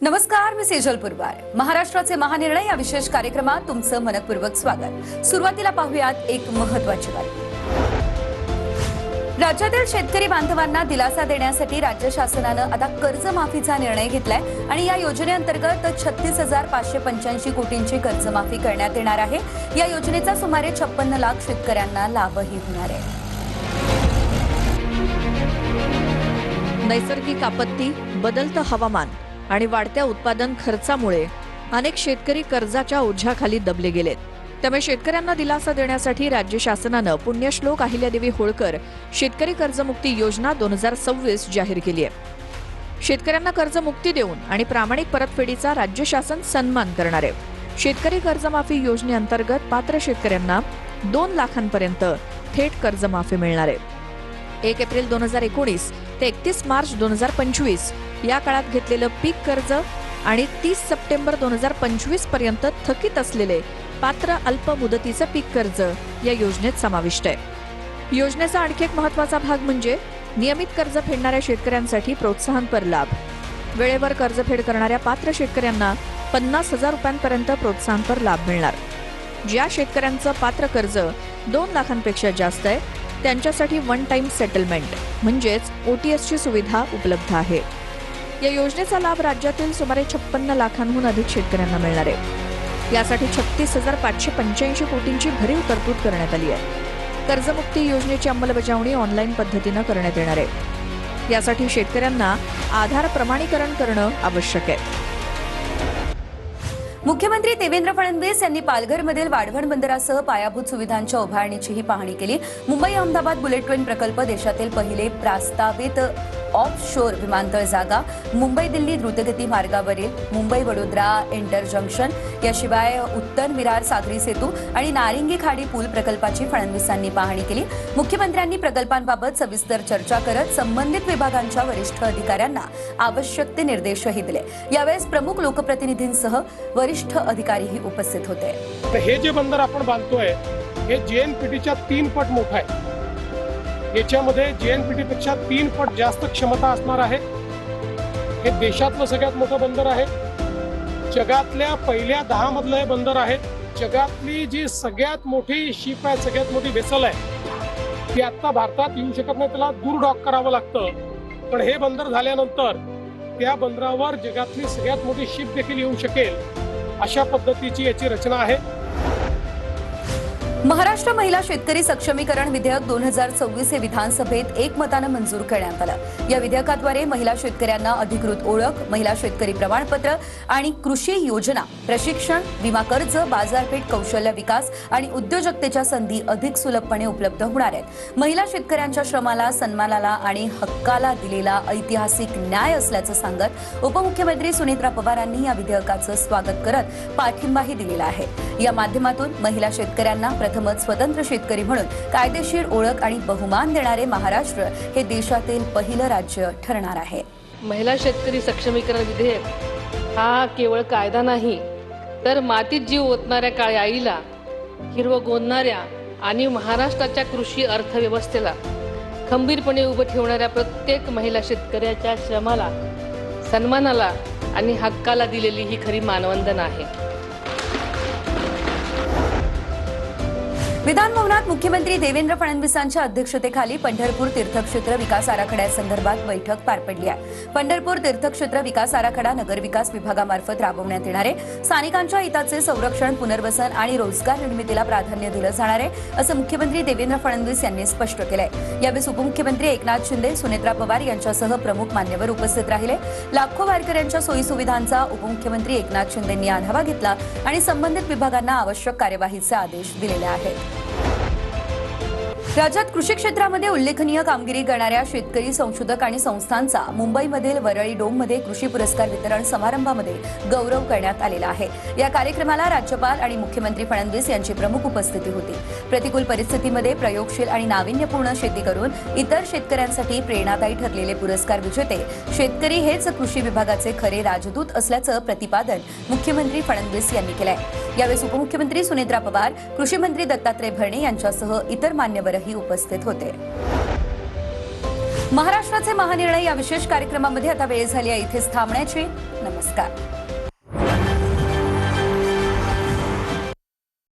नमस्कार, मी सेजल पुरवार. महाराष्ट्राचे महानिर्णय या विशेष कार्यक्रमात तुमचं मनपूर्वक स्वागत. सुरुवातीला पाहूयात एक महत्त्वाची बातमी. राज्यातील शेतकरी बांधवांना दिलासा देण्यासाठी राज्य शासनानं आता कर्जमाफीचा निर्णय घेतलाय आणि या योजनेअंतर्गत 36,585 कोटींची कर्जमाफी करण्यात येणार आहे. या योजनेचा सुमारे 56 लाख शेतकऱ्यांना लाभही होणार आहे. नैसर्गिक आपत्ती, बदलतं हवामान आणि वाढत्या उत्पादन खर्चामुळे अनेक शेतकरी कर्जाच्या ओझ्याखाली दबले गेलेत. त्यामुळे शेतकऱ्यांना दिलासा देण्यासाठी राज्य शासनानं पुण्यश्लोक अहिल्यादेवी होळकर शेतकरी कर्जमुक्ती योजना 2026 जाहीर केली आहे. शेतकऱ्यांना कर्जमुक्ती देऊन आणि प्रामाणिक परतफेडीचा राज्य शासन सन्मान करणार आहे. शेतकरी कर्जमाफी योजनेअंतर्गत पात्र शेतकऱ्यांना 2 लाखांपर्यंत थेट कर्जमाफी मिळणार आहे. 1 एप्रिल 2019 ते 31 मार्च 2025 या काळात घेतलेलं पीक कर्ज आणि 30 सप्टेंबर 2025 पर्यंत थकीत असलेले पात्र अल्प मुदतीचं पीक कर्ज या योजनेत समाविष्ट आहे. योजनेचा आणखी एक महत्त्वाचा भाग म्हणजे नियमित कर्ज फेडणाऱ्या शेतकऱ्यांसाठी प्रोत्साहनपर लाभ. वेळेवर कर्जफेड करणाऱ्या पात्र शेतकऱ्यांना 50,000 रुपयांपर्यंत प्रोत्साहनपर लाभ मिळणार. ज्या शेतकऱ्यांचं पात्र कर्ज 2 लाखांपेक्षा जास्त आहे त्यांच्यासाठी वन टाइम सेटलमेंट म्हणजेच OTS ची सुविधा उपलब्ध आहे. या योजनेचा लाभ राज्यातील सुमारे 56 लाखांहून अधिक शेतकऱ्यांना मिळणार आहे. यासाठी 36,585 कोटींची भरीव तरतूद करण्यात आली आहे. कर्जमुक्ती योजनेची अंमलबजावणी ऑनलाईन पद्धतीनं करण्यात येणार आहे. यासाठी शेतकऱ्यांना आधार प्रमाणीकरण करणं आवश्यक आहे. मुख्यमंत्री देवेंद्र फडणवीस यांनी पालघरमधील वाढवण बंदरासह पायाभूत सुविधांच्या उभारणीचीही पाहणी केली. मुंबई अहमदाबाद बुलेट ट्रेन प्रकल्प देशातील पहिले प्रस्तावित ऑफ शोर विमानतळ जागा, मुंबई दिल्ली द्रुतगती मार्गावरील मुंबई वडोदरा इंटर जंक्शन, याशिवाय उत्तर विरार सागरी सेतू आणि नारिंगी खाडी पूल प्रकल्पाची फडणवीसांनी पाहणी केली. मुख्यमंत्र्यांनी प्रकल्पांबाबत सविस्तर चर्चा करत संबंधित विभागांच्या वरिष्ठ अधिकाऱ्यांना आवश्यक ते निर्देशही दिले. यावेळेस प्रमुख लोकप्रतिनिधींसह वरिष्ठ अधिकारीही उपस्थित होते. हे जे बंदर आपण बांधतोय हे JNPTच्या 3 पट मोठं आहे. याच्यामध्ये JNPT पेक्षा 3 पट जास्त क्षमता असणार आहे. हे देशातलं सगळ्यात मोठं बंदर आहे. जगातल्या पहिल्या 10 मधलं हे बंदर आहे. जगातली जी सगळ्यात मोठी शिप आहे, सगळ्यात मोठी वेसल आहे, ती आता भारतात येऊ शकत नाही, त्याला दूर डॉक करावं लागतं. पण हे बंदर झाल्यानंतर त्या बंदरावर जगातली सगळ्यात मोठी शिप देखील येऊ शकेल, अशा पद्धतीची याची रचना आहे. महाराष्ट्र महिला शेतकरी सक्षमीकरण विधेयक 2026 हे विधानसभेत एकमतानं मंजूर करण्यात आलं. या विधेयकाद्वारे महिला शेतकऱ्यांना अधिकृत ओळख, महिला शेतकरी प्रमाणपत्र आणि कृषी योजना, प्रशिक्षण, विमा कर्ज, बाजारपेठ, कौशल्य विकास आणि उद्योजकतेच्या संधी अधिक सुलभपणे उपलब्ध होणार आहेत. महिला शेतकऱ्यांच्या श्रमाला, सन्मानाला आणि हक्काला दिलेला ऐतिहासिक न्याय असल्याचं सांगत उपमुख्यमंत्री सुनेत्रा पवारांनी या विधेयकाचं स्वागत करत पाठिंबाही दिलेला आहे. या माध्यमातून महिला शेतकऱ्यांना प्रथमच स्वतंत्र शेतकरी म्हणून कायदेशीर ओळख आणि बहुमान देणारे महाराष्ट्र हे देशातील पहिलं राज्य ठरणार आहे. महिला शेतकरी सक्षमीकरण विधेयक हा केवळ कायदा नाही, तर मातीत जीव ओतणाऱ्या काळ्या आईला, हिरवं गोंदणाऱ्या आणि महाराष्ट्राच्या कृषी अर्थव्यवस्थेला खंबीरपणे उभं ठेवणाऱ्या प्रत्येक महिला शेतकऱ्याच्या श्रमाला, सन्मानाला आणि हक्काला दिलेली ही खरी मानवंदना आहे. विधान भवनात मुख्यमंत्री देवेंद्र फडणवीसांच्या अध्यक्षतेखाली पंढरपूर तीर्थक्षेत्र विकास आराखड्यासंदर्भात बैठक पार पडली आहे. पंढरपूर तीर्थक्षेत्र विकास आराखडा नगरविकास विभागामार्फत राबवण्यात येणार आहे. स्थानिकांच्या हिताचे संरक्षण, पुनर्वसन आणि रोजगार निर्मितीला प्राधान्य दिलं जाणार आहे, असं मुख्यमंत्री देवेंद्र फडणवीस यांनी स्पष्ट केलंय. यावेळी उपमुख्यमंत्री एकनाथ शिंदे, सुनेत्रा पवार यांच्यासह प्रमुख मान्यवर उपस्थित राहिले. लाखो वारकऱ्यांच्या सोयीसुविधांचा उपमुख्यमंत्री एकनाथ शिंदेंनी आढावा घेतला आणि संबंधित विभागांना आवश्यक कार्यवाहीचे आदेश दिलेले आहेत. राज्यात कृषी क्षेत्रामध्ये उल्लेखनीय कामगिरी करणाऱ्या शेतकरी संशोधक आणि संस्थांचा मुंबईमधील वरळी डोममध्ये कृषी पुरस्कार वितरण समारंभामध्ये गौरव करण्यात आलेला आहे. या कार्यक्रमाला राज्यपाल आणि मुख्यमंत्री फडणवीस यांची प्रमुख उपस्थिती होती. प्रतिकूल परिस्थितीमध्ये प्रयोगशील आणि नाविन्यपूर्ण शेती करून इतर शेतकऱ्यांसाठी प्रेरणादायी ठरलेले पुरस्कार विजेते शेतकरी हेच कृषी विभागाचे खरे राजदूत असल्याचं प्रतिपादन मुख्यमंत्री फडणवीस यांनी केलंय. यावेळी उपमुख्यमंत्री सुनेत्रा पवार, कृषी मंत्री दत्तात्रय भरणे यांच्यासह इतर मान्यवरही उपस्थित होते. महाराष्ट्राचे महानिर्णय या विशेष कार्यक्रमामध्ये आता वेळ झाली आहे इथेच थांबण्याची. नमस्कार.